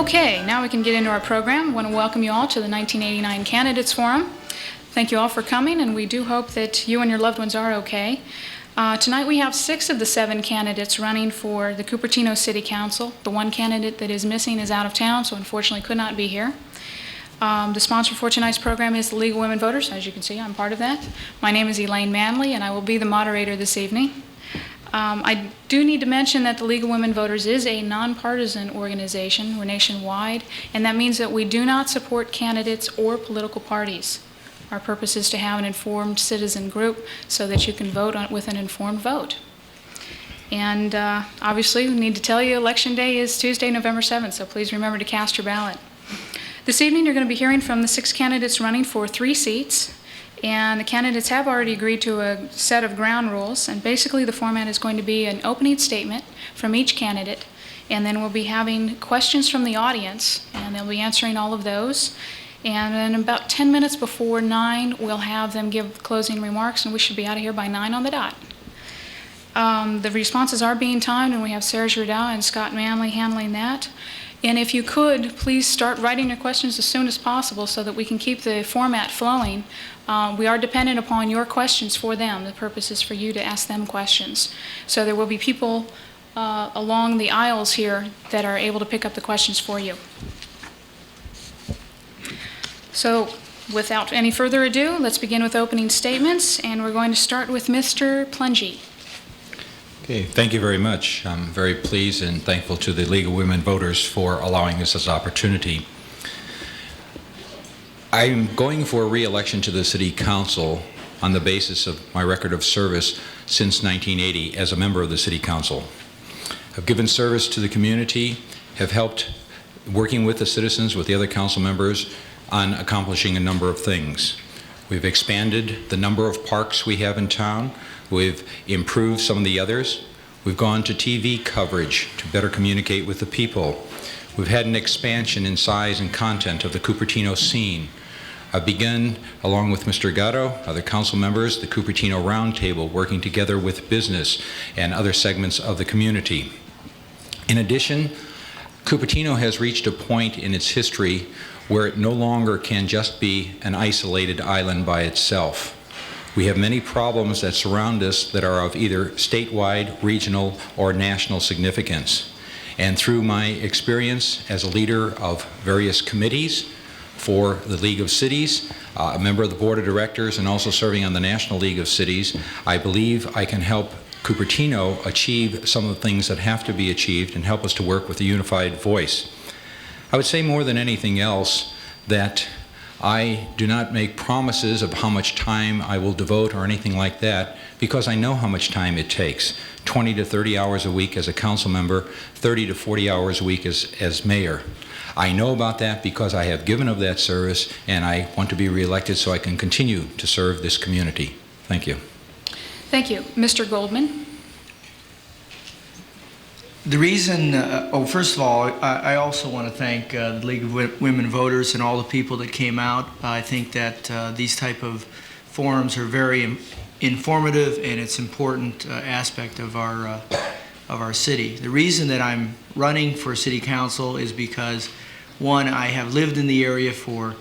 Okay, now we can get into our program. I want to welcome you all to the 1989 Candidates Forum. Thank you all for coming, and we do hope that you and your loved ones are okay. Tonight we have 6 of the 7 candidates running for the Cupertino City Council. The one candidate that is missing is out of town, so unfortunately could not be here. The sponsor for tonight's program is the League of Women Voters. As you can see, I'm part of that. My name is Elaine Manley, and I will be the moderator this evening. I do need to mention that the League of Women Voters is a nonpartisan organization. We're nationwide, and that means that we do not support candidates or political parties. Our purpose is to have an informed citizen group so that you can vote with an informed vote. And obviously, we need to tell you Election Day is Tuesday, November 7th, so please remember to cast your ballot. This evening, you're going to be hearing from the 6 candidates running for 3 seats. And the candidates have already agreed to a set of ground rules, and basically the format is going to be an opening statement from each candidate, and then we'll be having questions from the audience, and they'll be answering all of those. And then about 10 minutes before 9, we'll have them give closing remarks, and we should be out of here by 9 on the dot. The responses are being timed, and we have Sarah Giordao and Scott Manley handling that. And if you could, please start writing your questions as soon as possible so that we can keep the format flowing. We are dependent upon your questions for them. The purpose is for you to ask them questions. So there will be people along the aisles here that are able to pick up the questions for you. So without any further ado, let's begin with opening statements, and we're going to start with Mr. Plungy. Okay, thank you very much. I'm very pleased and thankful to the League of Women Voters for allowing us this opportunity. I'm going for re-election to the City Council on the basis of my record of service since 1980 as a member of the City Council. I've given service to the community, have helped working with the citizens, with the other council members, on accomplishing a number of things. We've expanded the number of parks we have in town. We've improved some of the others. We've gone to TV coverage to better communicate with the people. We've had an expansion in size and content of the Cupertino scene. I've begun, along with Mr. Gatto, other council members, the Cupertino Roundtable, working together with business and other segments of the community. In addition, Cupertino has reached a point in its history where it no longer can just be an isolated island by itself. We have many problems that surround us that are of either statewide, regional, or national significance. And through my experience as a leader of various committees for the League of Cities, a member of the Board of Directors, and also serving on the National League of Cities, I believe I can help Cupertino achieve some of the things that have to be achieved and help us to work with a unified voice. I would say more than anything else that I do not make promises of how much time I will devote or anything like that, because I know how much time it takes. 20 to 30 hours a week as a council member, 30 to 40 hours a week as mayor. I know about that because I have given of that service, and I want to be reelected so I can continue to serve this community. Thank you. Thank you. Mr. Goldman. The reason, first of all, I also want to thank the League of Women Voters and all the people that came out. I think that these type of forums are very informative, and it's an important aspect of our city. The reason that I'm running for City Council is because, one, I have lived in the area for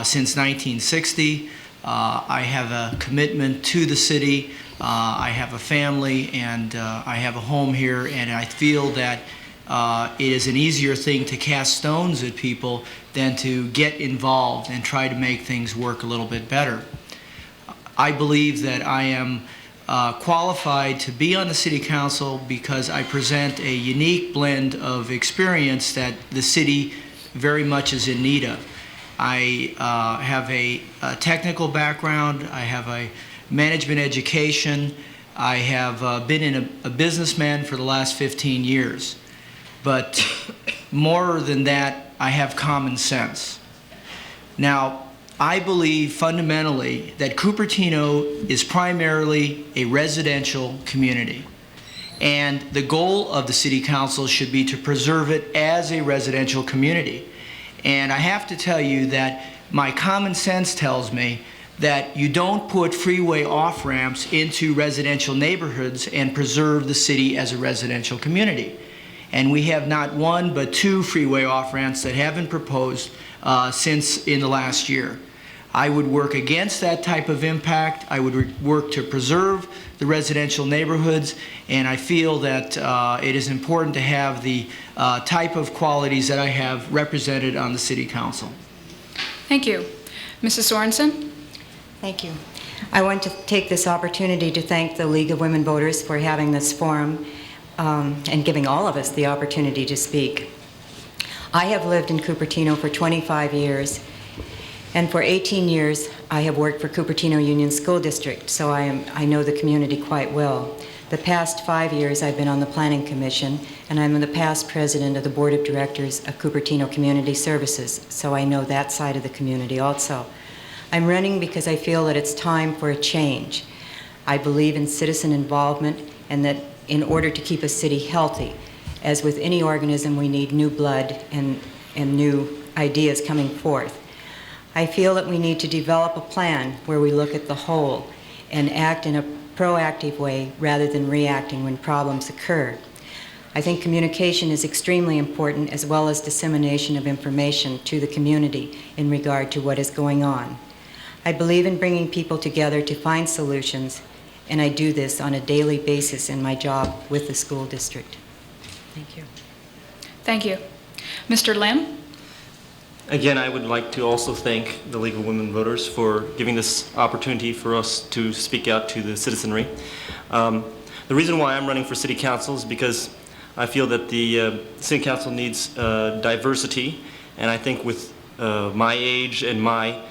since 1960. I have a commitment to the city. I have a family, and I have a home here, and I feel that it is an easier thing to cast stones at people than to get involved and try to make things work a little bit better. I believe that I am qualified to be on the City Council because I present a unique blend of experience that the city very much is in need of. I have a technical background. I have a management education. I have been a businessman for the last 15 years. But more than that, I have common sense. Now, I believe fundamentally that Cupertino is primarily a residential community. And the goal of the City Council should be to preserve it as a residential community. And I have to tell you that my common sense tells me that you don't put freeway off-ramps into residential neighborhoods and preserve the city as a residential community. And we have not one but two freeway off-ramps that have been proposed since in the last year. I would work against that type of impact. I would work to preserve the residential neighborhoods, and I feel that it is important to have the type of qualities that I have represented on the City Council. Thank you. Mrs. Sorensen? Thank you. I want to take this opportunity to thank the League of Women Voters for having this forum and giving all of us the opportunity to speak. I have lived in Cupertino for 25 years, and for 18 years I have worked for Cupertino Union School District, so I know the community quite well. The past 5 years I've been on the Planning Commission, and I'm the past president of the Board of Directors of Cupertino Community Services, so I know that side of the community also. I'm running because I feel that it's time for a change. I believe in citizen involvement, and that in order to keep a city healthy, as with any organism, we need new blood and new ideas coming forth. I feel that we need to develop a plan where we look at the whole and act in a proactive way rather than reacting when problems occur. I think communication is extremely important, as well as dissemination of information to the community in regard to what is going on. I believe in bringing people together to find solutions, and I do this on a daily basis in my job with the school district. Thank you. Thank you. Mr. Lim? Again, I would like to also thank the League of Women Voters for giving this opportunity for us to speak out to the citizenry. The reason why I'm running for City Council is because I feel that the City Council needs diversity, and I think with my age and my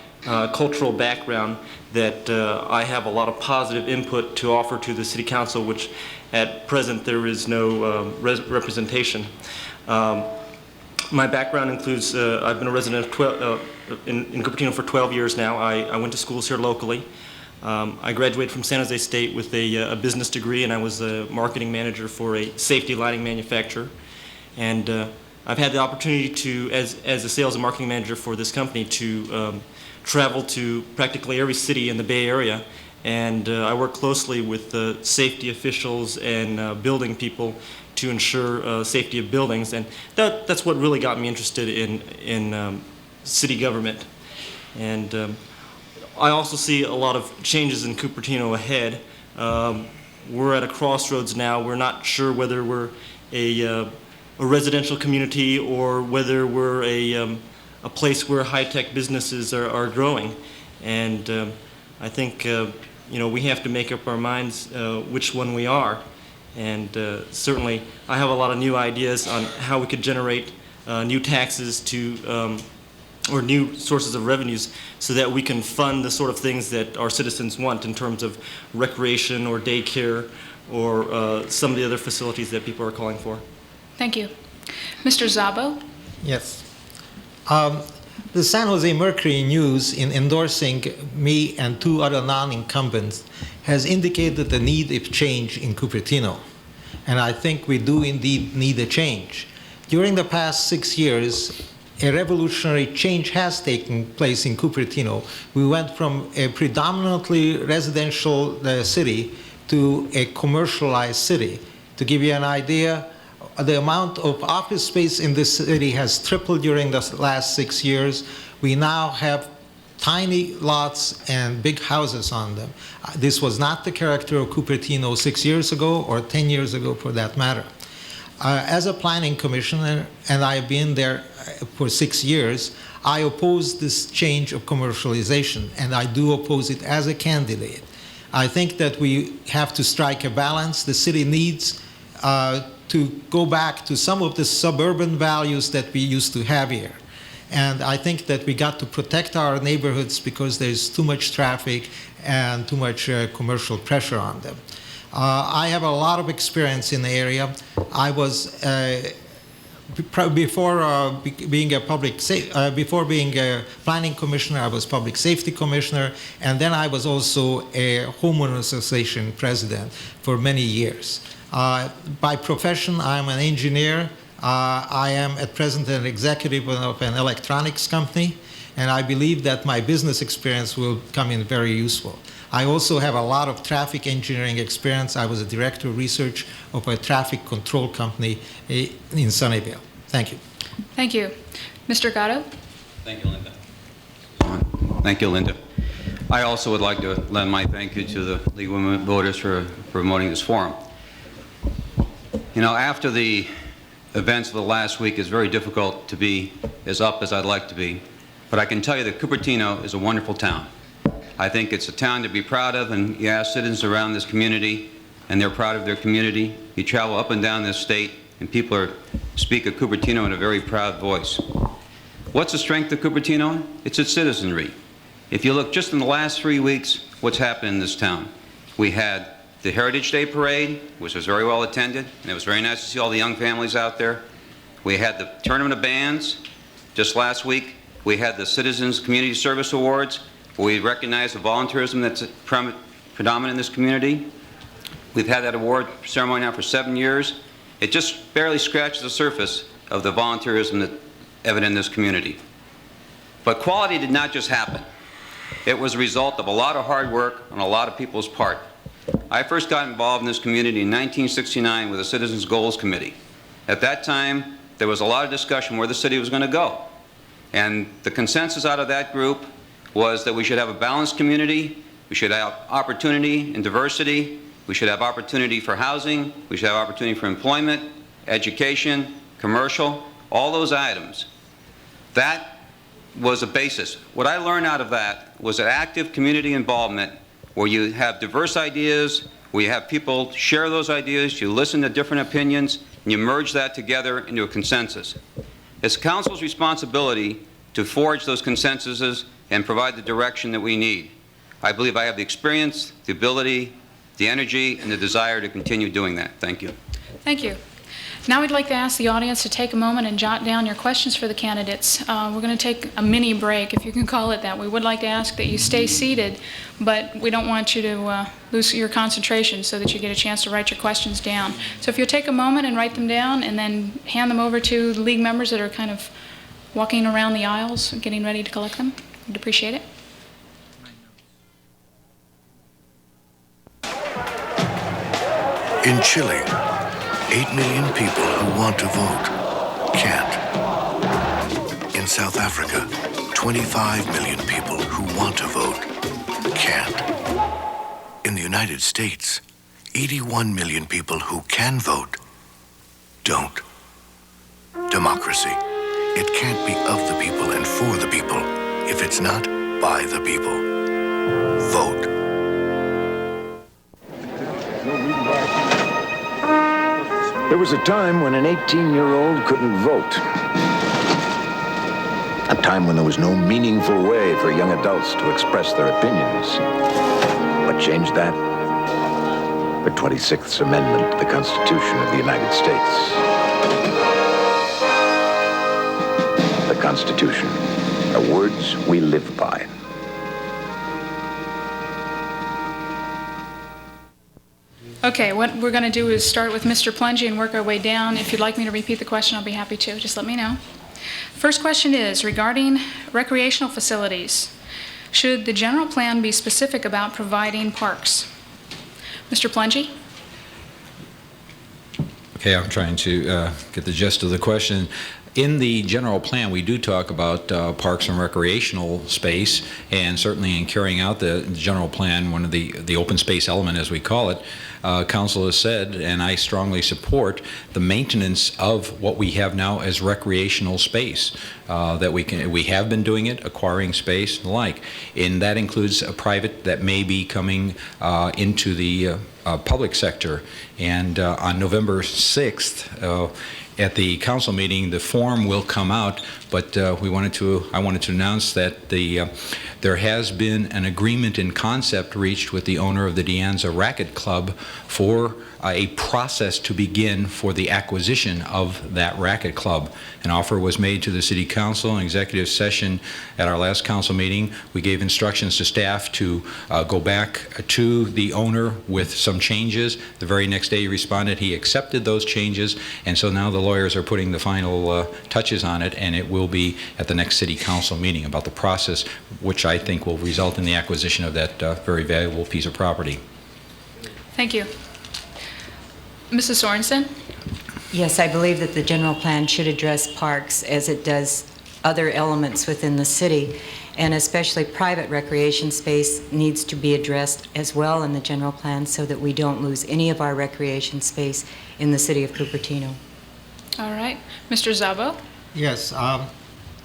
cultural background that I have a lot of positive input to offer to the City Council, which at present there is no representation. My background includes, I've been a resident of in Cupertino for 12 years now. I went to schools here locally. I graduated from San Jose State with a business degree, and I was a marketing manager for a safety lighting manufacturer. And I've had the opportunity to, as a sales and marketing manager for this company, to travel to practically every city in the Bay Area. And I work closely with the safety officials and building people to ensure safety of buildings, and that's what really got me interested in city government. And I also see a lot of changes in Cupertino ahead. We're at a crossroads now. We're not sure whether we're a residential community or whether we're a place where high-tech businesses are growing. And I think we have to make up our minds which one we are. And certainly, I have a lot of new ideas on how we could generate new taxes or new sources of revenues so that we can fund the sort of things that our citizens want in terms of recreation or daycare or some of the other facilities that people are calling for. Thank you. Mr. Szabo? Yes. The San Jose Mercury News, in endorsing me and two other non-incumbents, has indicated the need of change in Cupertino. And I think we do indeed need a change. During the past 6 years, a revolutionary change has taken place in Cupertino. We went from a predominantly residential city to a commercialized city. To give you an idea, the amount of office space in this city has tripled during the last 6 years. We now have tiny lots and big houses on them. This was not the character of Cupertino 6 years ago or 10 years ago for that matter. As a planning commissioner, and I've been there for 6 years, I oppose this change of commercialization, and I do oppose it as a candidate. I think that we have to strike a balance. The city needs to go back to some of the suburban values that we used to have here. And I think that we got to protect our neighborhoods because there's too much traffic and too much commercial pressure on them. I have a lot of experience in the area. I was before being a planning commissioner, I was public safety commissioner, and then I was also a homeowner association president for many years. By profession, I'm an engineer. I am at present an executive of an electronics company, and I believe that my business experience will come in very useful. I also have a lot of traffic engineering experience. I was a director of research of a traffic control company in Sunnyvale. Thank you. Thank you. Mr. Gatto? Thank you, Linda. Thank you, Linda. I also would like to lend my thank you to the League of Women Voters for promoting this forum. You know, after the events of the last week, it's very difficult to be as up as I'd like to be. But I can tell you that Cupertino is a wonderful town. I think it's a town to be proud of, and you ask citizens around this community, and they're proud of their community. You travel up and down this state, and people speak of Cupertino in a very proud voice. What's the strength of Cupertino? It's its citizenry. If you look just in the last 3 weeks, what's happened in this town? We had the Heritage Day Parade, which was very well attended, and it was very nice to see all the young families out there. We had the Tournament of Bands. Just last week, we had the Citizens Community Service Awards, where we recognized the volunteerism that's predominant in this community. We've had that award ceremony now for 7 years. It just barely scratches the surface of the volunteerism that's evident in this community. But quality did not just happen. It was a result of a lot of hard work on a lot of people's part. I first got involved in this community in 1969 with the Citizens Goals Committee. At that time, there was a lot of discussion where the city was going to go. And the consensus out of that group was that we should have a balanced community, we should have opportunity and diversity, we should have opportunity for housing, we should have opportunity for employment, education, commercial, all those items. That was a basis. What I learned out of that was that active community involvement, where you have diverse ideas, where you have people share those ideas, you listen to different opinions, and you merge that together into a consensus. It's council's responsibility to forge those consensuses and provide the direction that we need. I believe I have the experience, the ability, the energy, and the desire to continue doing that. Thank you. Thank you. Now we'd like to ask the audience to take a moment and jot down your questions for the candidates. We're going to take a mini break, if you can call it that. We would like to ask that you stay seated, but we don't want you to lose your concentration so that you get a chance to write your questions down. So if you'll take a moment and write them down and then hand them over to the league members that are kind of walking around the aisles, getting ready to collect them, we'd appreciate it. In Chile, 8 million people who want to vote can't. In South Africa, 25 million people who want to vote can't. In the United States, 81 million people who can vote don't. Democracy. It can't be of the people and for the people if it's not by the people. Vote. There was a time when an 18-year-old couldn't vote. A time when there was no meaningful way for young adults to express their opinions. What changed that? The 26th Amendment to the Constitution of the United States. The Constitution are words we live by. Okay, what we're going to do is start with Mr. Plungy and work our way down. If you'd like me to repeat the question, I'll be happy to. Just let me know. First question is regarding recreational facilities. Should the general plan be specific about providing parks? Mr. Plungy? Okay, I'm trying to get the gist of the question. In the general plan, we do talk about parks and recreational space, and certainly in carrying out the general plan, one of the open space element, as we call it, Council has said, and I strongly support the maintenance of what we have now as recreational space. That we have been doing it, acquiring space and the like, and that includes a private that may be coming into the public sector. And on November 6th. At the council meeting, the form will come out, but I wanted to announce that there has been an agreement in concept reached with the owner of the De Anza Racket Club for a process to begin for the acquisition of that racket club. An offer was made to the City Council in executive session at our last council meeting. We gave instructions to staff to go back to the owner with some changes. The very next day he responded, he accepted those changes, and so now the lawyers are putting the final touches on it, and it will be at the next City Council meeting about the process, which I think will result in the acquisition of that very valuable piece of property. Thank you. Mrs. Sorensen? Yes, I believe that the general plan should address parks as it does other elements within the city, and especially private recreation space needs to be addressed as well in the general plan so that we don't lose any of our recreation space in the city of Cupertino. All right. Mr. Szabo? Yes,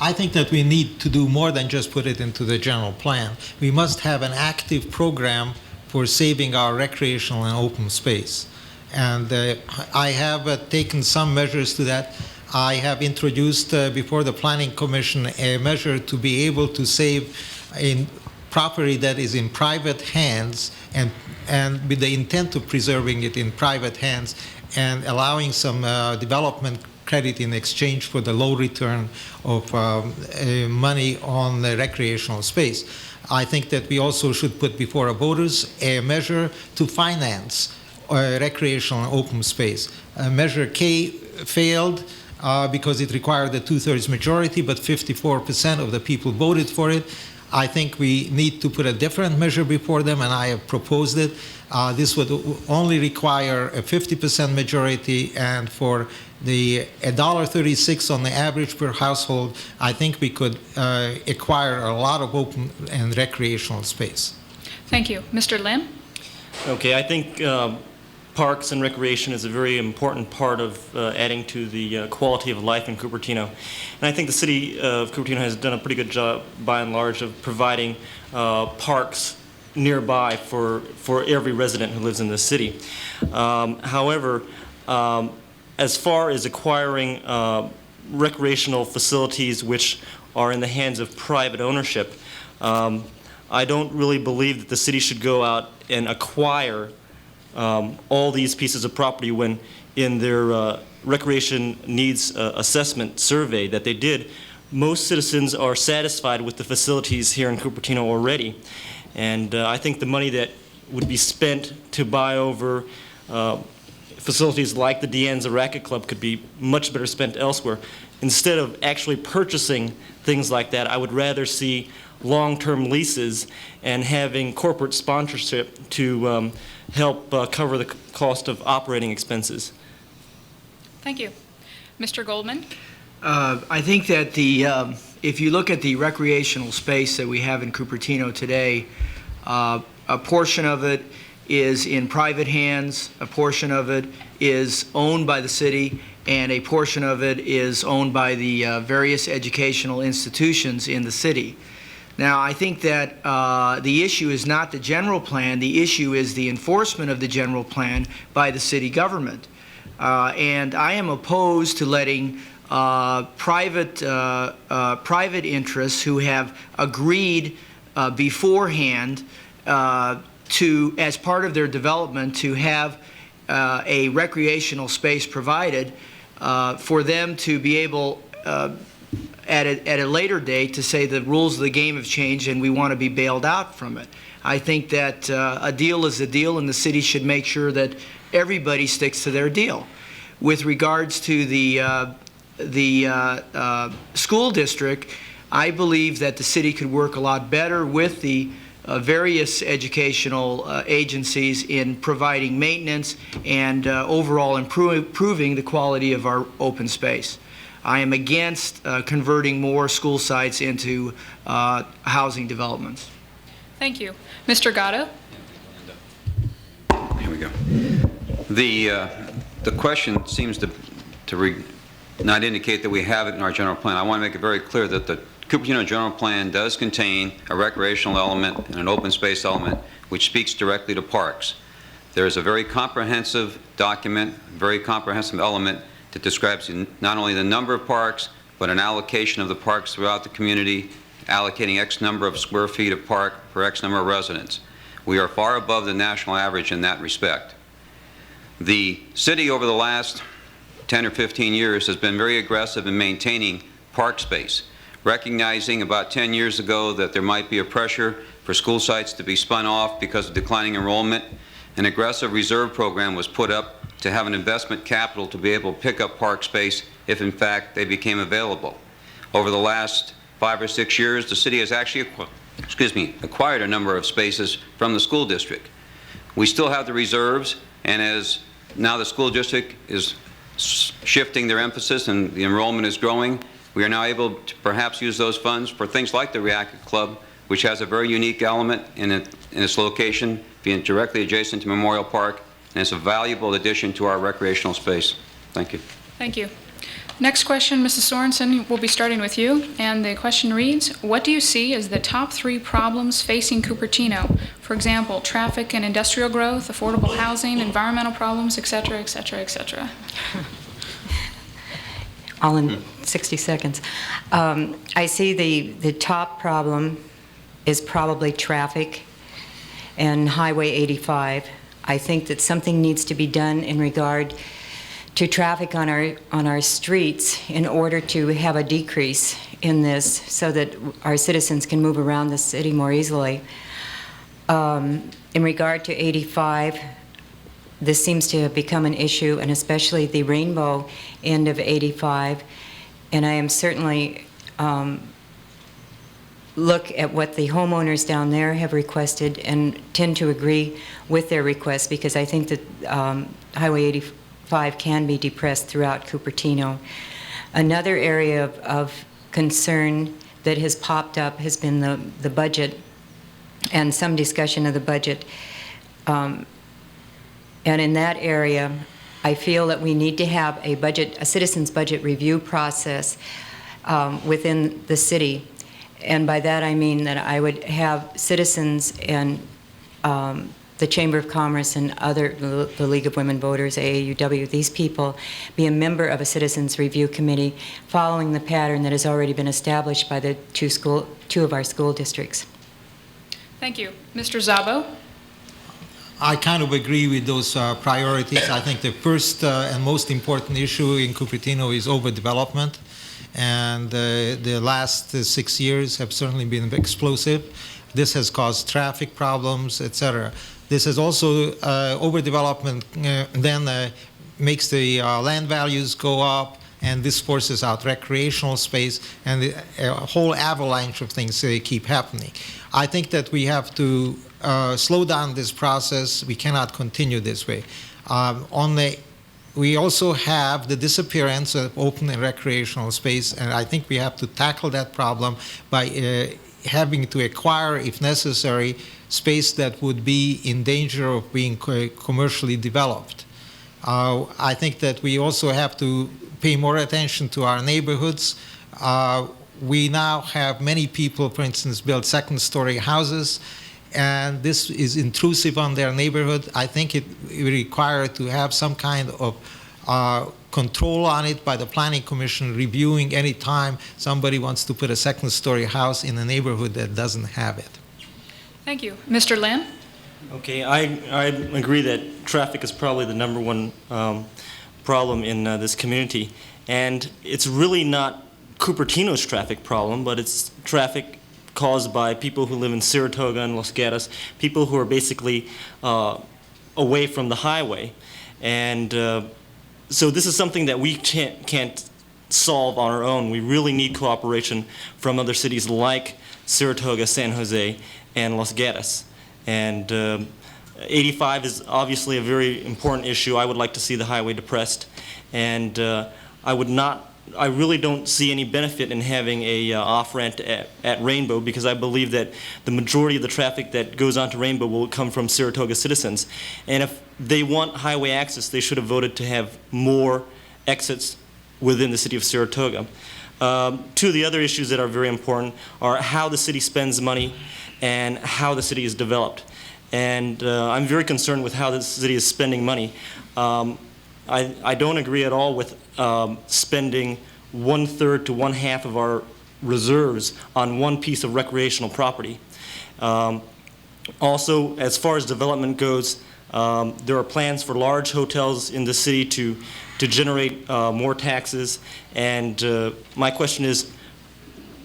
I think that we need to do more than just put it into the general plan. We must have an active program for saving our recreational and open space. And I have taken some measures to that. I have introduced before the Planning Commission a measure to be able to save in property that is in private hands and with the intent of preserving it in private hands and allowing some development credit in exchange for the low return of money on the recreational space. I think that we also should put before our voters a measure to finance recreational and open space. Measure K failed because it required a 2/3 majority, but 54% of the people voted for it. I think we need to put a different measure before them, and I have proposed it. This would only require a 50% majority, and for the $1.36 on the average per household, I think we could acquire a lot of open and recreational space. Thank you. Mr. Lim? Okay, I think parks and recreation is a very important part of adding to the quality of life in Cupertino. And I think the city of Cupertino has done a pretty good job, by and large, of providing parks nearby for every resident who lives in the city. However, as far as acquiring recreational facilities which are in the hands of private ownership, I don't really believe that the city should go out and acquire all these pieces of property when in their recreation needs assessment survey that they did, most citizens are satisfied with the facilities here in Cupertino already. And I think the money that would be spent to buy over facilities like the Deanza Racket Club could be much better spent elsewhere. Instead of actually purchasing things like that, I would rather see long-term leases and having corporate sponsorship to help cover the cost of operating expenses. Thank you. Mr. Goldman? I think that if you look at the recreational space that we have in Cupertino today, a portion of it is in private hands, a portion of it is owned by the city, and a portion of it is owned by the various educational institutions in the city. Now, I think that the issue is not the general plan. The issue is the enforcement of the general plan by the city government. And I am opposed to letting private interests who have agreed beforehand to, as part of their development, to have a recreational space provided for them to be able at a later date to say the rules of the game have changed and we want to be bailed out from it. I think that a deal is a deal, and the city should make sure that everybody sticks to their deal. With regards to the school district, I believe that the city could work a lot better with the various educational agencies in providing maintenance and overall improving the quality of our open space. I am against converting more school sites into housing developments. Thank you. Mr. Gatto? Here we go. The question seems to not indicate that we have it in our general plan. I want to make it very clear that the Cupertino general plan does contain a recreational element and an open space element which speaks directly to parks. There is a very comprehensive document, very comprehensive element that describes not only the number of parks, but an allocation of the parks throughout the community, allocating X number of square feet of park per X number of residents. We are far above the national average in that respect. The city over the last 10 or 15 years has been very aggressive in maintaining park space, recognizing about 10 years ago that there might be a pressure for school sites to be spun off because of declining enrollment. An aggressive reserve program was put up to have an investment capital to be able to pick up park space if in fact they became available. Over the last 5 or 6 years, the city has actually acquired a number of spaces from the school district. We still have the reserves, and as now the school district is shifting their emphasis and the enrollment is growing, we are now able to perhaps use those funds for things like the Racquet Club, which has a very unique element in its location, being directly adjacent to Memorial Park, and it's a valuable addition to our recreational space. Thank you. Thank you. Next question, Mrs. Sorensen, we'll be starting with you. And the question reads, what do you see as the top 3 problems facing Cupertino? For example, traffic and industrial growth, affordable housing, environmental problems, et cetera, et cetera, et cetera. All in 60 seconds. I see the top problem is probably traffic and Highway 85. I think that something needs to be done in regard to traffic on our streets in order to have a decrease in this so that our citizens can move around the city more easily. In regard to 85, this seems to have become an issue, and especially the Rainbow end of 85. And I am certainly look at what the homeowners down there have requested and tend to agree with their requests, because I think that Highway 85 can be depressed throughout Cupertino. Another area of concern that has popped up has been the budget and some discussion of the budget. And in that area, I feel that we need to have a citizens' budget review process within the city. And by that I mean that I would have citizens and the Chamber of Commerce and the League of Women Voters, AAUW, these people be a member of a citizens review committee following the pattern that has already been established by the two of our school districts. Thank you. Mr. Szabo? I kind of agree with those priorities. I think the first and most important issue in Cupertino is overdevelopment, and the last 6 years have certainly been explosive. This has caused traffic problems, etc. This has also, overdevelopment then makes the land values go up, and this forces out recreational space, and a whole avalanche of things keep happening. I think that we have to slow down this process. We cannot continue this way. We also have the disappearance of open and recreational space, and I think we have to tackle that problem by having to acquire, if necessary, space that would be in danger of being commercially developed. I think that we also have to pay more attention to our neighborhoods. We now have many people, for instance, build second-story houses, and this is intrusive on their neighborhood. I think it requires to have some kind of control on it by the Planning Commission, reviewing any time somebody wants to put a second-story house in a neighborhood that doesn't have it. Thank you. Mr. Lin? Okay, I agree that traffic is probably the #1 problem in this community, and it's really not Cupertino's traffic problem, but it's traffic caused by people who live in Saratoga and Los Gatos, people who are basically away from the highway. And so this is something that we can't solve on our own. We really need cooperation from other cities like Saratoga, San Jose, and Los Gatos. And 85 is obviously a very important issue. I would like to see the highway depressed, and I really don't see any benefit in having a off-ramp at Rainbow, because I believe that the majority of the traffic that goes onto Rainbow will come from Saratoga citizens. And if they want highway access, they should have voted to have more exits within the city of Saratoga. Two of the other issues that are very important are how the city spends money and how the city is developed. And I'm very concerned with how the city is spending money. I don't agree at all with spending 1/3 to 1/2 of our reserves on one piece of recreational property. Also, as far as development goes, there are plans for large hotels in the city to generate more taxes. And my question is,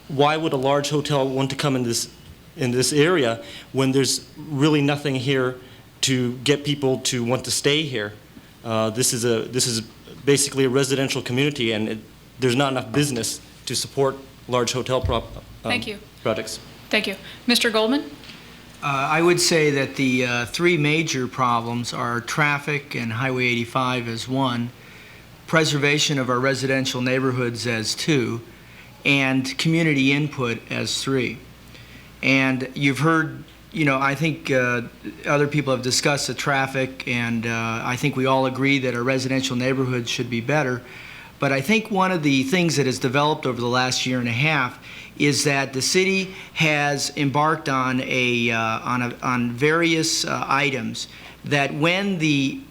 why would a large hotel want to come in this area when there's really nothing here to get people to want to stay here? This is basically a residential community, and there's not enough business to support large hotel Thank you. projects. Thank you. Mr. Goldman? I would say that the three major problems are traffic and Highway 85 as one, preservation of our residential neighborhoods as two, and community input as three. And you've heard, I think other people have discussed the traffic, and I think we all agree that our residential neighborhoods should be better. But I think one of the things that has developed over the last year and a half is that the city has embarked on on various items that when the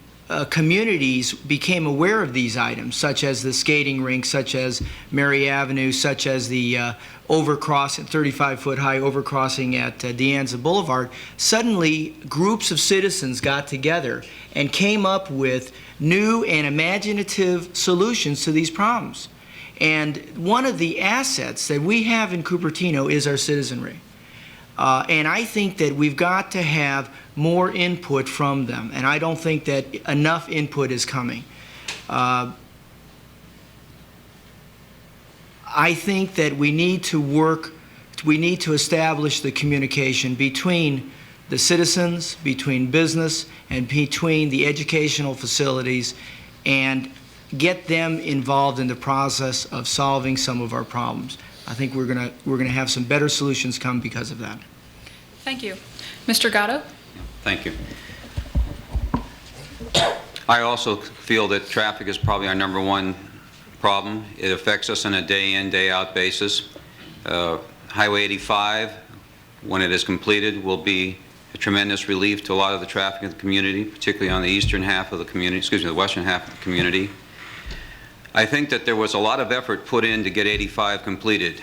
communities became aware of these items, such as the skating rink, such as Mary Avenue, such as the overcrossing, 35-foot high overcrossing at De Anza Boulevard, suddenly groups of citizens got together and came up with new and imaginative solutions to these problems. And one of the assets that we have in Cupertino is our citizenry. And I think that we've got to have more input from them, and I don't think that enough input is coming. I think that we need to establish the communication between the citizens, between business, and between the educational facilities, and get them involved in the process of solving some of our problems. I think we're gonna have some better solutions come because of that. Thank you. Mr. Gatto? Thank you. I also feel that traffic is probably our number one problem. It affects us on a day-in, day-out basis. Highway 85, when it is completed, will be a tremendous relief to a lot of the traffic in the community, particularly on the eastern half of the community, the western half of the community. I think that there was a lot of effort put in to get 85 completed,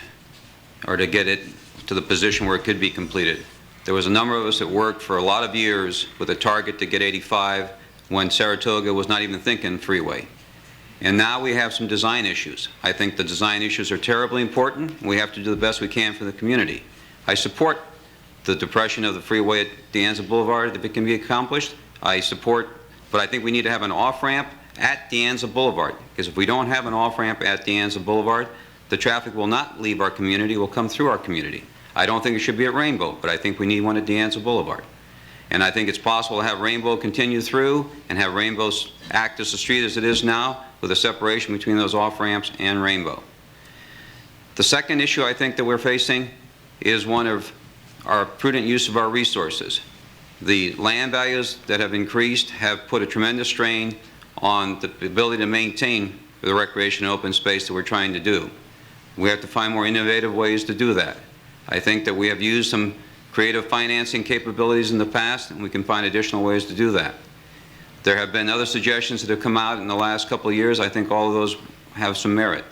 or to get it to the position where it could be completed. There was a number of us that worked for a lot of years with a target to get 85 when Saratoga was not even thinking freeway. And now we have some design issues. I think the design issues are terribly important. We have to do the best we can for the community. I support the depression of the freeway at De Anza Boulevard if it can be accomplished. But I think we need to have an off-ramp at De Anza Boulevard, because if we don't have an off-ramp at De Anza Boulevard, the traffic will not leave our community, will come through our community. I don't think it should be at Rainbow, but I think we need one at De Anza Boulevard. And I think it's possible to have Rainbow continue through and have Rainbow act as the street as it is now, with a separation between those off-ramps and Rainbow. The second issue I think that we're facing is one of our prudent use of our resources. The land values that have increased have put a tremendous strain on the ability to maintain the recreation and open space that we're trying to do. We have to find more innovative ways to do that. I think that we have used some creative financing capabilities in the past, and we can find additional ways to do that. There have been other suggestions that have come out in the last couple of years. I think all of those have some merit.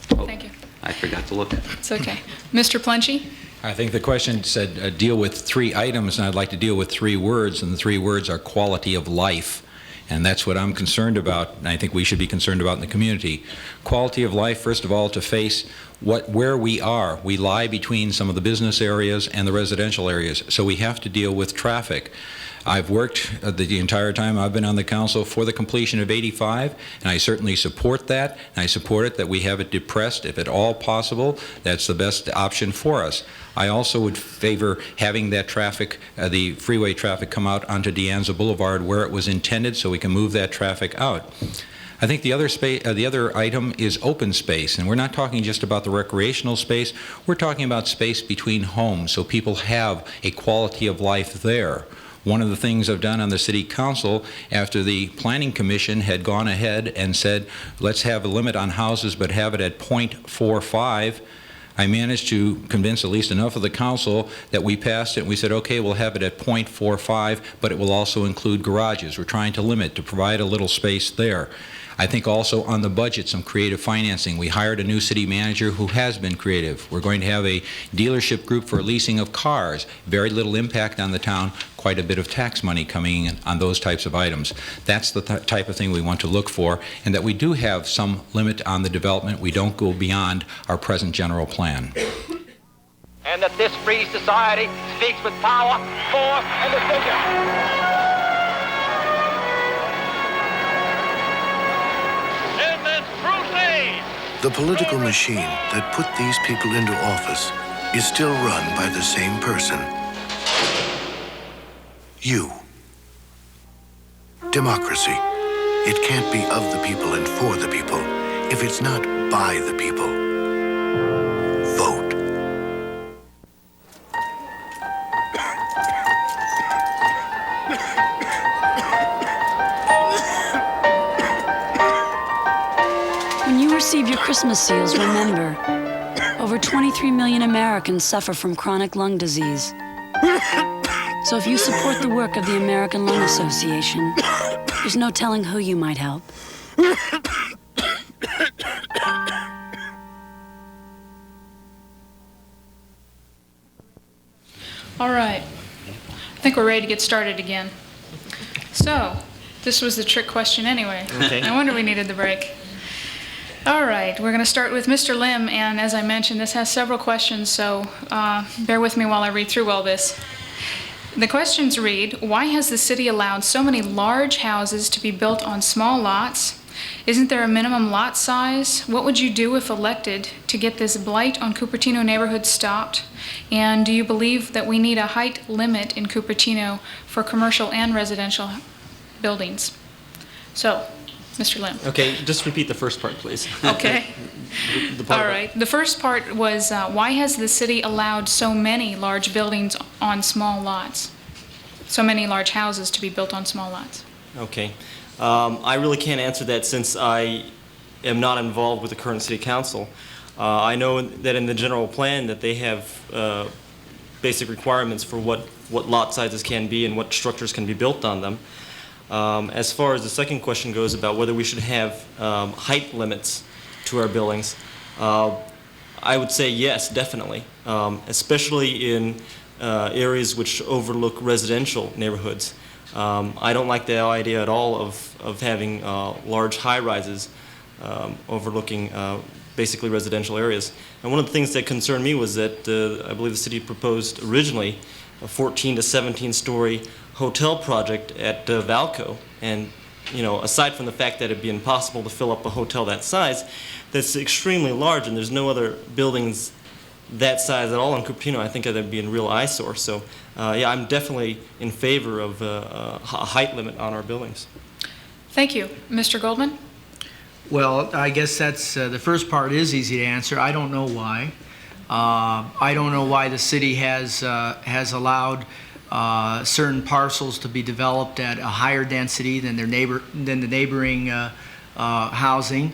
Thank you. I forgot to look. It's okay. Mr. Plungy? I think the question said deal with three items, and I'd like to deal with three words, and the three words are quality of life. And that's what I'm concerned about, and I think we should be concerned about in the community. Quality of life, first of all, to face where we are. We lie between some of the business areas and the residential areas, so we have to deal with traffic. I've worked the entire time I've been on the council for the completion of 85, and I certainly support that, and I support it that we have it depressed if at all possible. That's the best option for us. I also would favor having that traffic, the freeway traffic, come out onto De Anza Boulevard where it was intended, so we can move that traffic out. I think the other item is open space, and we're not talking just about the recreational space. We're talking about space between homes, so people have a quality of life there. One of the things I've done on the City Council, after the Planning Commission had gone ahead and said, let's have a limit on houses, but have it at .45, I managed to convince at least enough of the council that we passed it, and we said, okay, we'll have it at .45, but it will also include garages. We're trying to limit, to provide a little space there. I think also on the budget, some creative financing. We hired a new city manager who has been creative. We're going to have a dealership group for leasing of cars. Very little impact on the town, quite a bit of tax money coming in on those types of items. That's the type of thing we want to look for, and that we do have some limit on the development. We don't go beyond our present general plan. And that this free society speaks with power, force, and decision. The political machine that put these people into office is still run by the same person. You. Democracy. It can't be of the people and for the people if it's not by the people. Vote. When you receive your Christmas seals, remember, over 23 million Americans suffer from chronic lung disease. So if you support the work of the American Lung Association, there's no telling who you might help. All right. I think we're ready to get started again. So, this was the trick question anyway. Okay. No wonder we needed the break. All right, we're going to start with Mr. Lim, and as I mentioned, this has several questions, so bear with me while I read through all this. The questions read, why has the city allowed so many large houses to be built on small lots? Isn't there a minimum lot size? What would you do if elected to get this blight on Cupertino neighborhoods stopped? And do you believe that we need a height limit in Cupertino for commercial and residential buildings? So, Mr. Lim. Okay, just repeat the first part, please. Okay. The part All about- right. The first part was, why has the city allowed so many large buildings on small lots? So many large houses to be built on small lots? Okay. I really can't answer that since I am not involved with the current city council. I know that in the general plan that they have basic requirements for what lot sizes can be and what structures can be built on them. As far as the second question goes about whether we should have height limits to our buildings, I would say yes, definitely, especially in areas which overlook residential neighborhoods. I don't like the idea at all of having large high-rises overlooking basically residential areas. And one of the things that concerned me was that I believe the city proposed originally a 14 to 17-story hotel project at Valco, and aside from the fact that it'd be impossible to fill up a hotel that size, that's extremely large, and there's no other buildings that size at all in Cupertino. I think that'd be a real eyesore. So, yeah, I'm definitely in favor of a height limit on our buildings. Thank you. Mr. Goldman? Well, I guess that's the first part is easy to answer. I don't know why. I don't know why the city has allowed certain parcels to be developed at a higher density than the neighboring housing.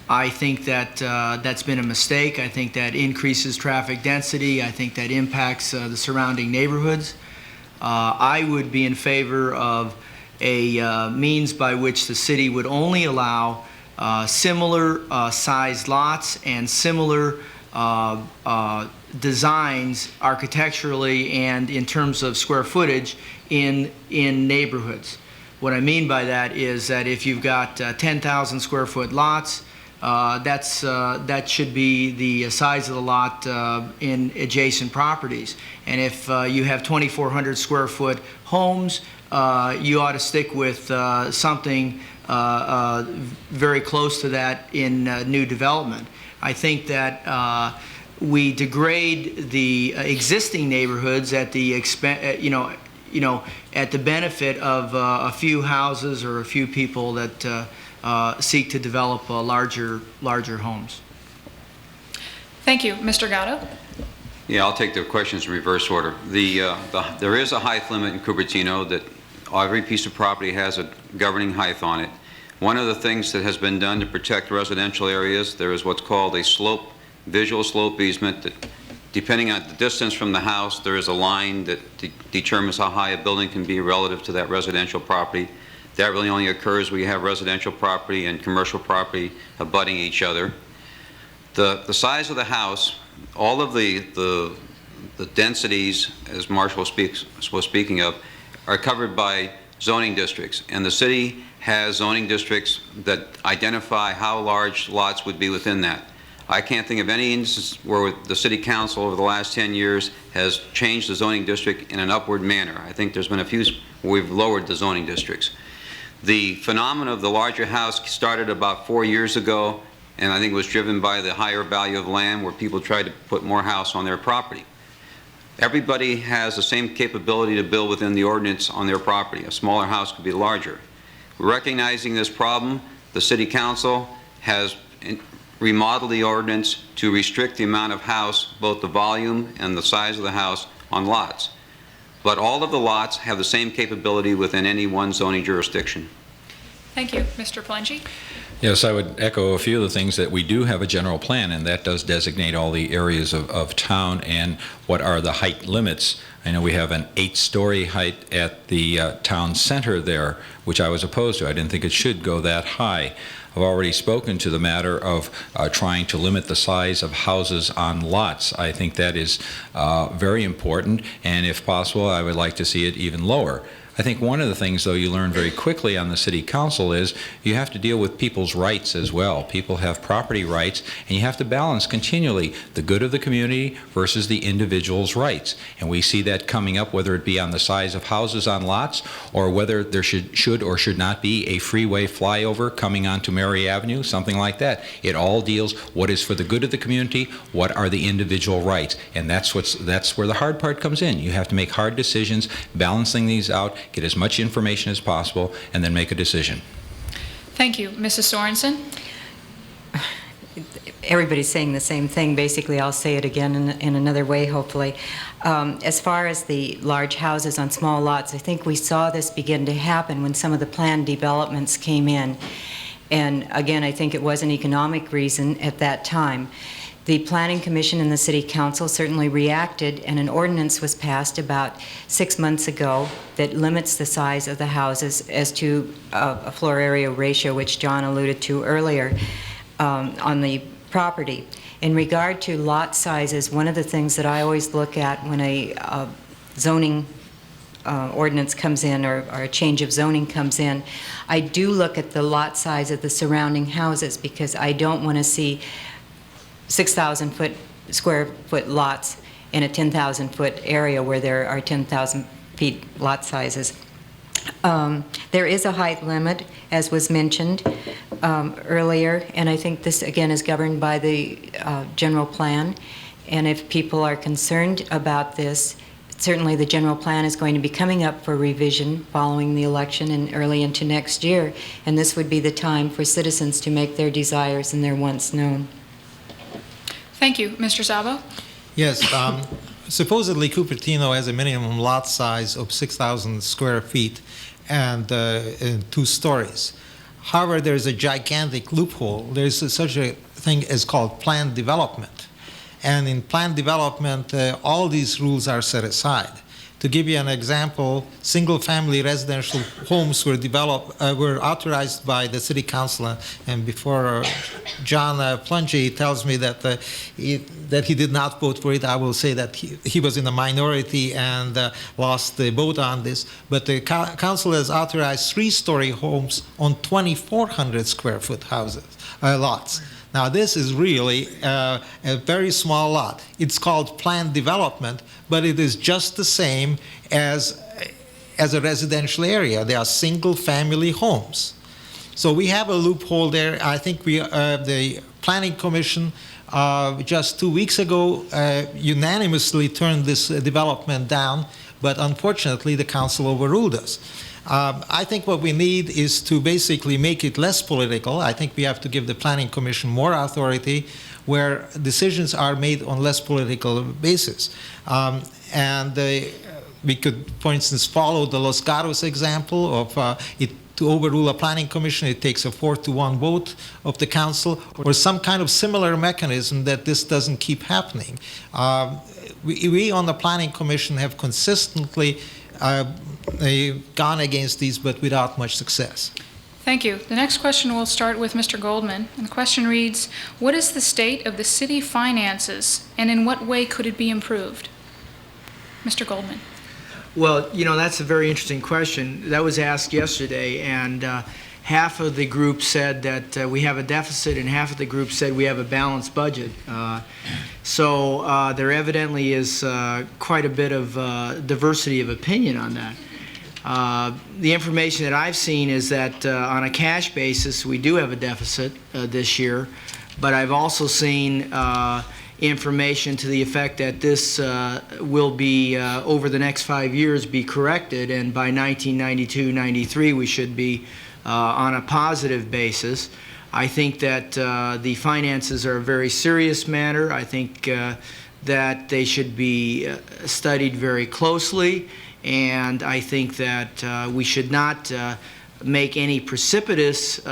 I think that that's been a mistake. I think that increases traffic density. I think that impacts the surrounding neighborhoods. I would be in favor of a means by which the city would only allow similar sized lots and similar designs architecturally and in terms of square footage in neighborhoods. What I mean by that is that if you've got 10,000 square foot lots, that should be the size of the lot in adjacent properties. And if you have 2,400 square foot homes, you ought to stick with something very close to that in new development. I think that we degrade the existing neighborhoods at the at the benefit of a few houses or a few people that seek to develop larger homes. Thank you. Mr. Gatto? Yeah, I'll take the questions in reverse order. There is a height limit in Cupertino that every piece of property has a governing height on it. One of the things that has been done to protect residential areas, there is what's called a visual slope easement that, depending on the distance from the house, there is a line that determines how high a building can be relative to that residential property. That really only occurs when you have residential property and commercial property abutting each other. The size of the house, all of the densities, as Marshall was speaking of, are covered by zoning districts, and the city has zoning districts that identify how large lots would be within that. I can't think of any instance where the city council over the last 10 years has changed the zoning district in an upward manner. I think there's been a few where we've lowered the zoning districts. The phenomenon of the larger house started about 4 years ago and I think it was driven by the higher value of land where people tried to put more house on their property. Everybody has the same capability to build within the ordinance on their property. A smaller house could be larger. Recognizing this problem, the City Council has remodeled the ordinance to restrict the amount of house, both the volume and the size of the house, on lots. But all of the lots have the same capability within any one zoning jurisdiction. Thank you. Mr. Plungy? Yes, I would echo a few of the things that we do have a general plan, and that does designate all the areas of town and what are the height limits. I know we have an 8-story height at the town center there, which I was opposed to. I didn't think it should go that high. I've already spoken to the matter of trying to limit the size of houses on lots. I think that is very important, and if possible, I would like to see it even lower. I think one of the things, though, you learn very quickly on the City Council is you have to deal with people's rights as well. People have property rights, and you have to balance continually the good of the community versus the individual's rights. And we see that coming up, whether it be on the size of houses on lots or whether there should or should not be a freeway flyover coming onto Mary Avenue, something like that. It all deals what is for the good of the community, what are the individual rights. And that's where the hard part comes in. You have to make hard decisions, balancing these out, get as much information as possible, and then make a decision. Thank you. Mrs. Sorensen? Everybody's saying the same thing. Basically, I'll say it again in another way, hopefully. As far as the large houses on small lots, I think we saw this begin to happen when some of the planned developments came in. And again, I think it was an economic reason at that time. The Planning Commission and the City Council certainly reacted, and an ordinance was passed about 6 months ago that limits the size of the houses as to a floor area ratio, which John alluded to earlier, on the property. In regard to lot sizes, one of the things that I always look at when a zoning ordinance comes in or a change of zoning comes in, I do look at the lot size of the surrounding houses, because I don't want to see 6,000 square foot lots in a 10,000 foot area where there are 10,000 feet lot sizes. There is a height limit, as was mentioned earlier, and I think this again is governed by the general plan. And if people are concerned about this, certainly the general plan is going to be coming up for revision following the election and early into next year, and this would be the time for citizens to make their desires and their wants known. Thank you. Mr. Szabo? Yes. Supposedly, Cupertino has a minimum lot size of 6,000 square feet and 2 stories. However, there's a gigantic loophole. There's such a thing as called planned development. And in planned development, all these rules are set aside. To give you an example, single-family residential homes were authorized by the City Council, and before John Plungy tells me that he did not vote for it, I will say that he was in the minority and lost the vote on this. But the council has authorized 3-story homes on 2,400 square foot houses, lots. Now, this is really a very small lot. It's called planned development, but it is just the same as a residential area. They are single-family homes. So we have a loophole there. I think the Planning Commission just 2 weeks ago unanimously turned this development down, but unfortunately the council overruled us. I think what we need is to basically make it less political. I think we have to give the Planning Commission more authority where decisions are made on less political basis. We could, for instance, follow the Los Gatos example of to overrule a Planning Commission, it takes a 4-to-1 vote of the council, or some kind of similar mechanism that this doesn't keep happening. We on the Planning Commission have consistently gone against these, but without much success. Thank you. The next question will start with Mr. Goldman, and the question reads, what is the state of the city finances, and in what way could it be improved? Mr. Goldman. Well, you know, that's a very interesting question. That was asked yesterday, and half of the group said that we have a deficit, and half of the group said we have a balanced budget. So there evidently is quite a bit of diversity of opinion on that. The information that I've seen is that on a cash basis, we do have a deficit this year. but I've also seen information to the effect that this will be, over the next 5 years, be corrected, and by 1992-93 we should be on a positive basis. I think that the finances are a very serious matter. I think that they should be studied very closely, and I think that we should not make any precipitous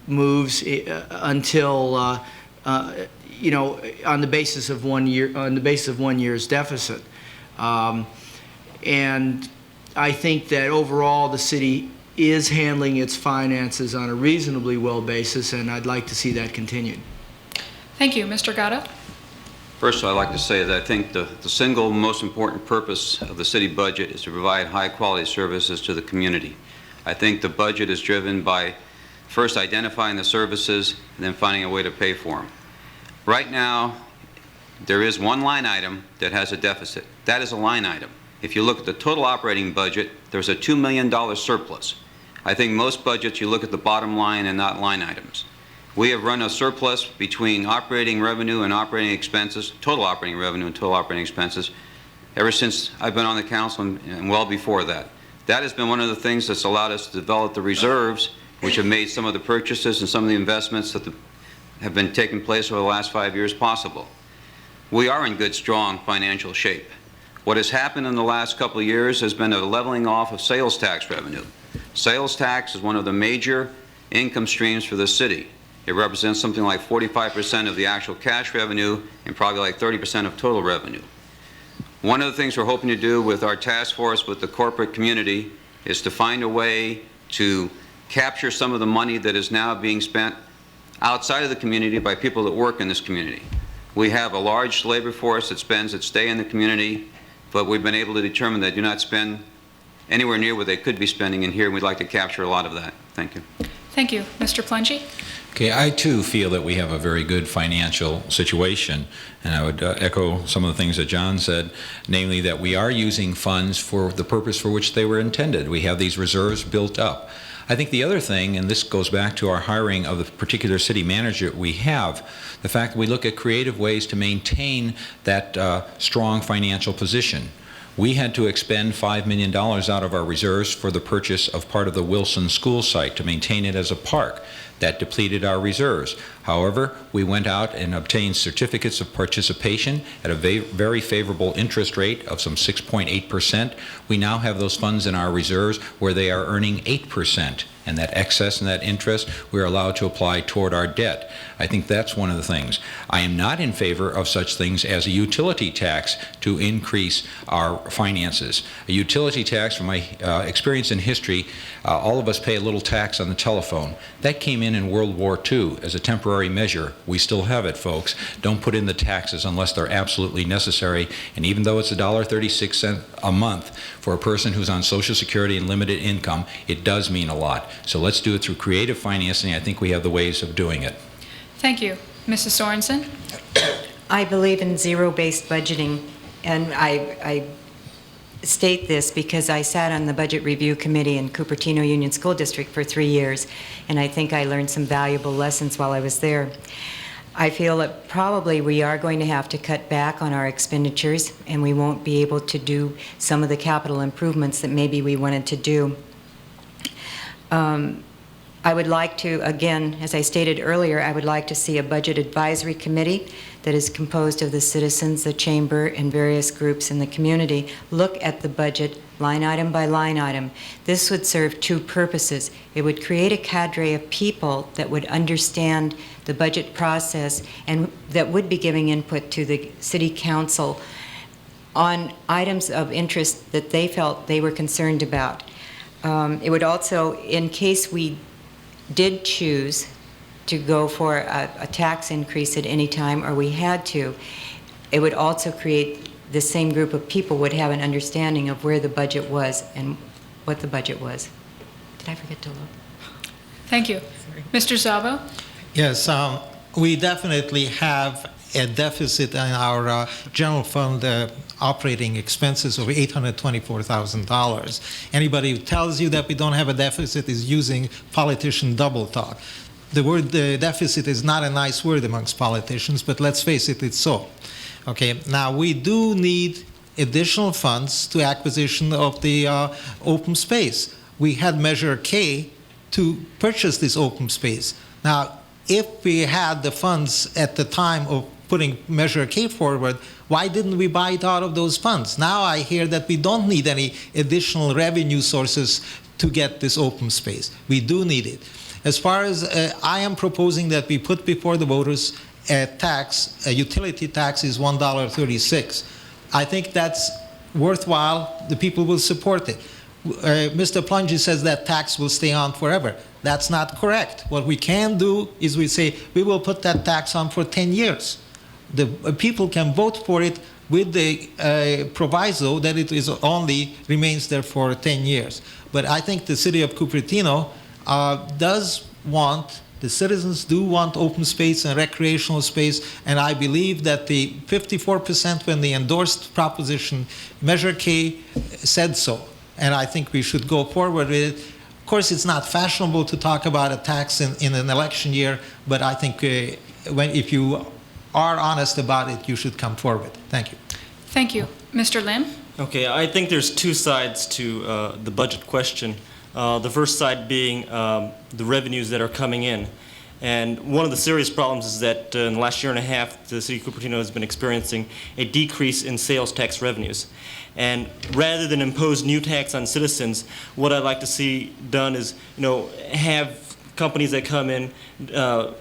moves until you know, on the basis of 1 year's deficit. And I think that overall the city is handling its finances on a reasonably well basis, and I'd like to see that continued. Thank you. Mr. Gatto? First, I'd like to say that I think the single most important purpose of the city budget is to provide high-quality services to the community. I think the budget is driven by first identifying the services and then finding a way to pay for them. Right now, there is one line item that has a deficit. That is a line item. If you look at the total operating budget, there's a $2 million surplus. I think most budgets, you look at the bottom line and not line items. We have run a surplus between operating revenue and operating expenses, total operating revenue and total operating expenses, ever since I've been on the council and well before that. That has been one of the things that's allowed us to develop the reserves, which have made some of the purchases and some of the investments that have been taking place over the last 5 years possible. We are in good, strong financial shape. What has happened in the last couple of years has been a leveling off of sales tax revenue. Sales tax is one of the major income streams for the city. It represents something like 45% of the actual cash revenue and probably like 30% of total revenue. One of the things we're hoping to do with our task force with the corporate community is to find a way to capture some of the money that is now being spent outside of the community by people that work in this community. We have a large labor force that stay in the community, but we've been able to determine they do not spend anywhere near what they could be spending in here, and we'd like to capture a lot of that. Thank you. Thank you. Mr. Plungy? Okay, I too feel that we have a very good financial situation, and I would echo some of the things that John said, namely that we are using funds for the purpose for which they were intended. We have these reserves built up. I think the other thing, and this goes back to our hiring of the particular city manager we have, the fact that we look at creative ways to maintain that strong financial position. We had to expend $5 million out of our reserves for the purchase of part of the Wilson School site to maintain it as a park. That depleted our reserves. However, we went out and obtained certificates of participation at a very favorable interest rate of some 6.8%. We now have those funds in our reserves where they are earning 8%. And that excess and that interest we're allowed to apply toward our debt. I think that's one of the things. I am not in favor of such things as a utility tax to increase our finances. A utility tax, from my experience in history, all of us pay a little tax on the telephone. That came in World War II as a temporary measure. We still have it, folks. Don't put in the taxes unless they're absolutely necessary. And even though it's $1.36 a month for a person who's on Social Security and limited income, it does mean a lot. So let's do it through creative financing. I think we have the ways of doing it. Thank you. Mrs. Sorensen? I believe in zero-based budgeting, and I state this because I sat on the Budget Review Committee in Cupertino Union School District for 3 years, and I think I learned some valuable lessons while I was there. I feel that probably we are going to have to cut back on our expenditures, and we won't be able to do some of the capital improvements that maybe we wanted to do. I would like to, again, as I stated earlier, I would like to see a budget advisory committee that is composed of the citizens, the chamber, and various groups in the community look at the budget line item by line item. This would serve two purposes. It would create a cadre of people that would understand the budget process and that would be giving input to the city council on items of interest that they felt they were concerned about. It would also, in case we did choose to go for a tax increase at any time, or we had to, it would also create the same group of people would have an understanding of where the budget was and what the budget was. Did I forget to look? Thank you. Mr. Szabo? Yes, we definitely have a deficit in our general fund operating expenses of $824,000. Anybody who tells you that we don't have a deficit is using politician double talk. The word deficit is not a nice word amongst politicians, but let's face it, it's so. Okay, now we do need additional funds to acquisition of the open space. We had Measure K to purchase this open space. Now, if we had the funds at the time of putting Measure K forward, why didn't we buy it out of those funds? Now I hear that we don't need any additional revenue sources to get this open space. We do need it. As far as I am proposing that we put before the voters a utility tax is $1.36. I think that's worthwhile. The people will support it. Mr. Plungy says that tax will stay on forever. That's not correct. What we can do is we say we will put that tax on for 10 years. The people can vote for it with the proviso that it is only remains there for 10 years. But I think the city of Cupertino does want, the citizens do want open space and recreational space, and I believe that the 54% when they endorsed proposition Measure K said so, and I think we should go forward with it. Of course, it's not fashionable to talk about a tax in an election year, but I think if you are honest about it, you should come forward. Thank you. Thank you. Mr. Lim? Okay, I think there's two sides to the budget question. The first side being the revenues that are coming in. And one of the serious problems is that in the last year and a half, the city of Cupertino has been experiencing a decrease in sales tax revenues. And rather than impose new tax on citizens, what I'd like to see done is, have companies that come in,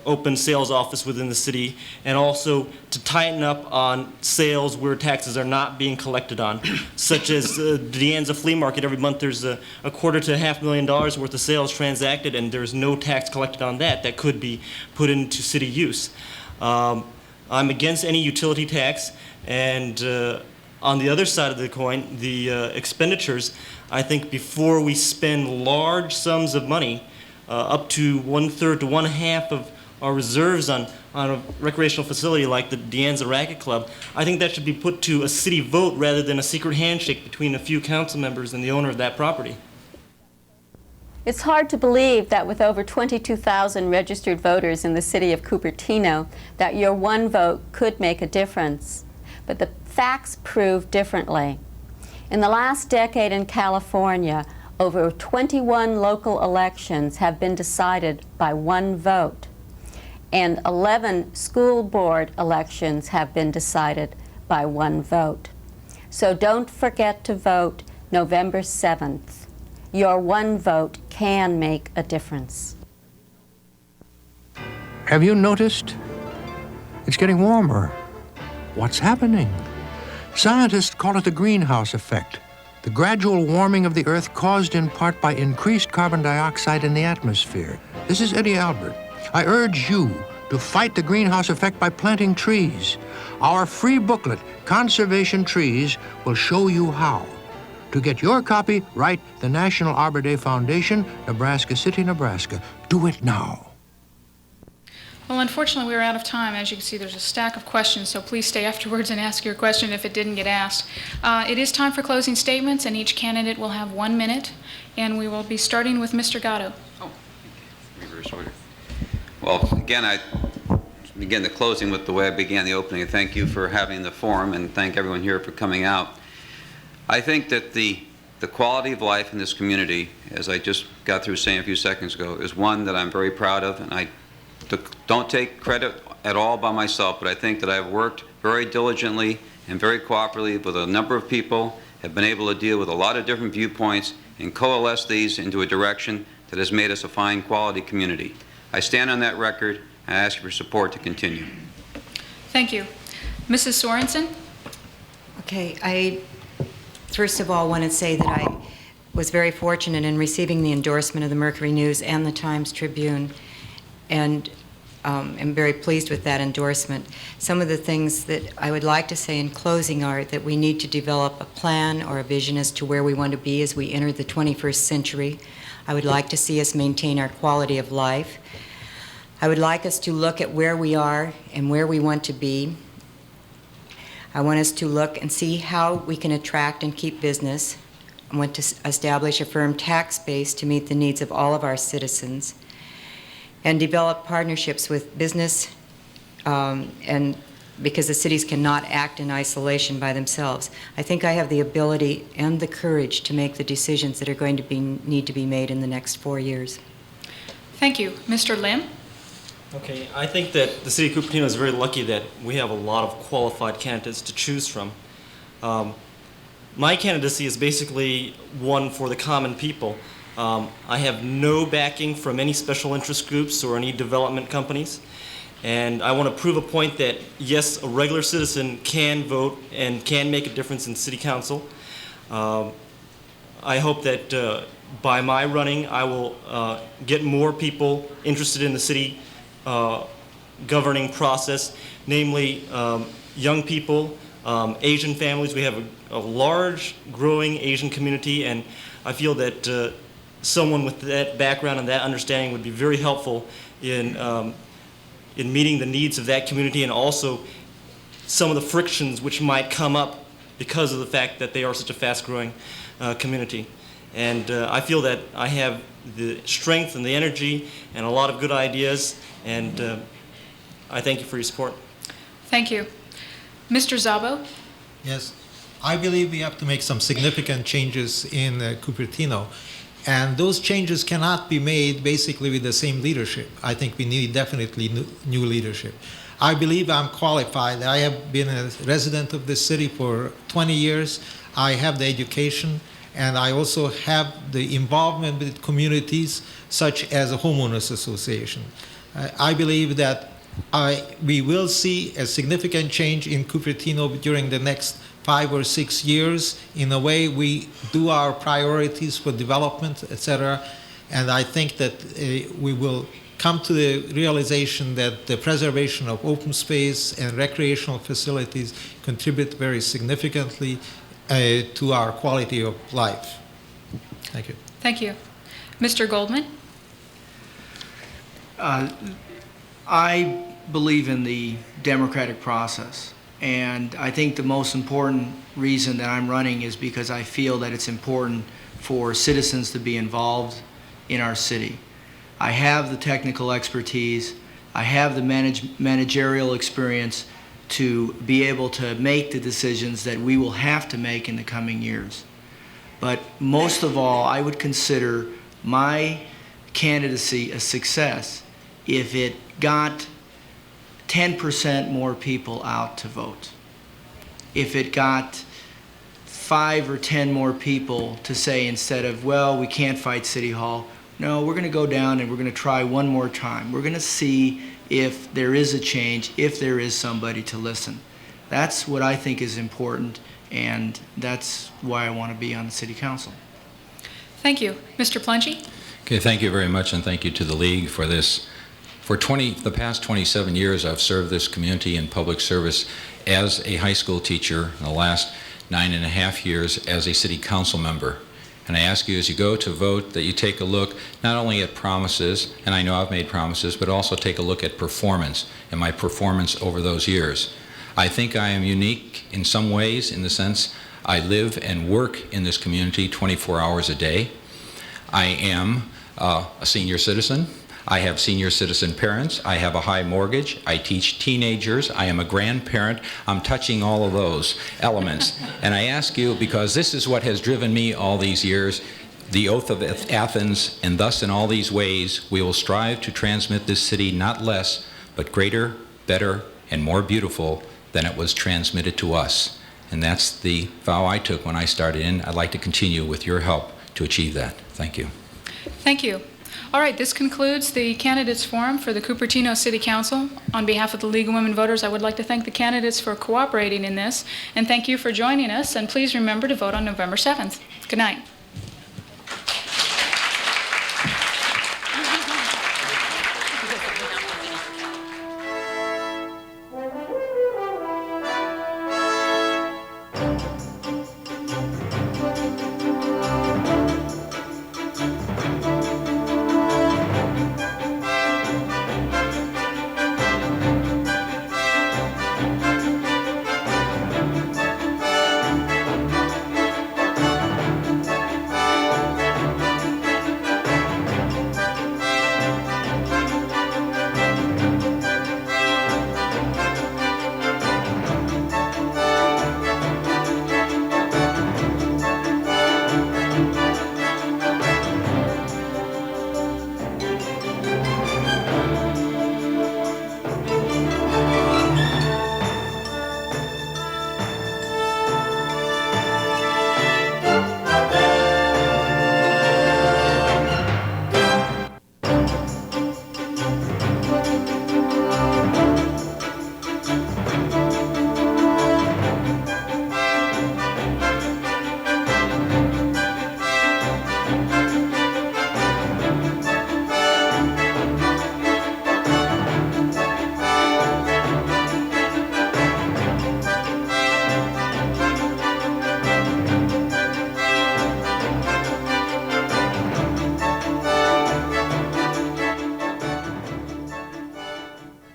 open sales office within the city, and also to tighten up on sales where taxes are not being collected on, such as the Deanza Flea Market. Every month there's a $250,000 to $500,000 worth of sales transacted, and there's no tax collected on that could be put into city use. I'm against any utility tax, and on the other side of the coin, the expenditures, I think before we spend large sums of money, up to 1/3 to 1/2 of our reserves on a recreational facility like the Deanza Racket Club, I think that should be put to a city vote rather than a secret handshake between a few council members and the owner of that property. It's hard to believe that with over 22,000 registered voters in the city of Cupertino, that your one vote could make a difference. But the facts prove differently. In the last decade in California, over 21 local elections have been decided by one vote, and 11 school board elections have been decided by one vote. So don't forget to vote November 7th. Your one vote can make a difference. Have you noticed? It's getting warmer. What's happening? Scientists call it the greenhouse effect. The gradual warming of the Earth caused in part by increased carbon dioxide in the atmosphere. This is Eddie Albert. I urge you to fight the greenhouse effect by planting trees. Our free booklet, Conservation Trees, will show you how. To get your copy, write the National Arbor Day Foundation, Nebraska City, Nebraska. Do it now. Well, unfortunately, we are out of time. As you can see, there's a stack of questions, so please stay afterwards and ask your question if it didn't get asked. It is time for closing statements, and each candidate will have 1 minute, and we will be starting with Mr. Gatto. Oh, reverse order. Well, again, I begin the closing with the way I began the opening. Thank you for having the forum, and thank everyone here for coming out. I think that the quality of life in this community, as I just got through saying a few seconds ago, is one that I'm very proud of, and I don't take credit at all by myself, but I think that I've worked very diligently and very cooperatively with a number of people, have been able to deal with a lot of different viewpoints and coalesce these into a direction that has made us a fine quality community. I stand on that record and I ask for support to continue. Thank you. Mrs. Sorensen? Okay, I first of all want to say that I was very fortunate in receiving the endorsement of the Mercury News and the Times Tribune, and am very pleased with that endorsement. Some of the things that I would like to say in closing are that we need to develop a plan or a vision as to where we want to be as we enter the 21st century. I would like to see us maintain our quality of life. I would like us to look at where we are and where we want to be. I want us to look and see how we can attract and keep business. I want to establish a firm tax base to meet the needs of all of our citizens. and develop partnerships with business, and because the cities cannot act in isolation by themselves. I think I have the ability and the courage to make the decisions that are going to need to be made in the next 4 years. Thank you. Mr. Lim? Okay, I think that the city of Cupertino is very lucky that we have a lot of qualified candidates to choose from. My candidacy is basically one for the common people. I have no backing from any special interest groups or any development companies. And I want to prove a point that, yes, a regular citizen can vote and can make a difference in city council. I hope that by my running, I will get more people interested in the city governing process, namely young people, Asian families. We have a large, growing Asian community, and I feel that someone with that background and that understanding would be very helpful in meeting the needs of that community, and also some of the frictions which might come up because of the fact that they are such a fast-growing community. And I feel that I have the strength and the energy and a lot of good ideas, and I thank you for your support. Thank you. Mr. Szabo? Yes, I believe we have to make some significant changes in Cupertino, and those changes cannot be made basically with the same leadership. I think we need definitely new leadership. I believe I'm qualified. I have been a resident of this city for 20 years. I have the education, and I also have the involvement with communities such as a homeowners association. I believe that we will see a significant change in Cupertino during the next 5 or 6 years in the way we do our priorities for development, etc. And I think that we will come to the realization that the preservation of open space and recreational facilities contribute very significantly to our quality of life. Thank you. Thank you. Mr. Goldman? I believe in the democratic process, and I think the most important reason that I'm running is because I feel that it's important for citizens to be involved in our city. I have the technical expertise, I have the managerial experience to be able to make the decisions that we will have to make in the coming years. But most of all, I would consider my candidacy a success if it got 10% more people out to vote. If it got 5 or 10 more people to say, instead of, well, we can't fight City Hall, no, we're going to go down and we're going to try one more time. We're going to see if there is a change, if there is somebody to listen. That's what I think is important, and that's why I want to be on the City Council. Thank you. Mr. Plungy? Okay, thank you very much, and thank you to the League for this. For the past 27 years, I've served this community in public service as a high school teacher, in the last 9.5 years as a city council member. And I ask you, as you go to vote, that you take a look not only at promises, and I know I've made promises, but also take a look at performance and my performance over those years. I think I am unique in some ways, in the sense I live and work in this community 24 hours a day. I am a senior citizen. I have senior citizen parents. I have a high mortgage. I teach teenagers. I am a grandparent. I'm touching all of those elements. And I ask you, because this is what has driven me all these years, the oath of Athens, and thus in all these ways, we will strive to transmit this city not less, but greater, better, and more beautiful than it was transmitted to us. And that's the vow I took when I started in. I'd like to continue with your help to achieve that. Thank you. Thank you. All right, this concludes the candidates forum for the Cupertino City Council. On behalf of the League of Women Voters, I would like to thank the candidates for cooperating in this, and thank you for joining us, and please remember to vote on November 7th. Good night.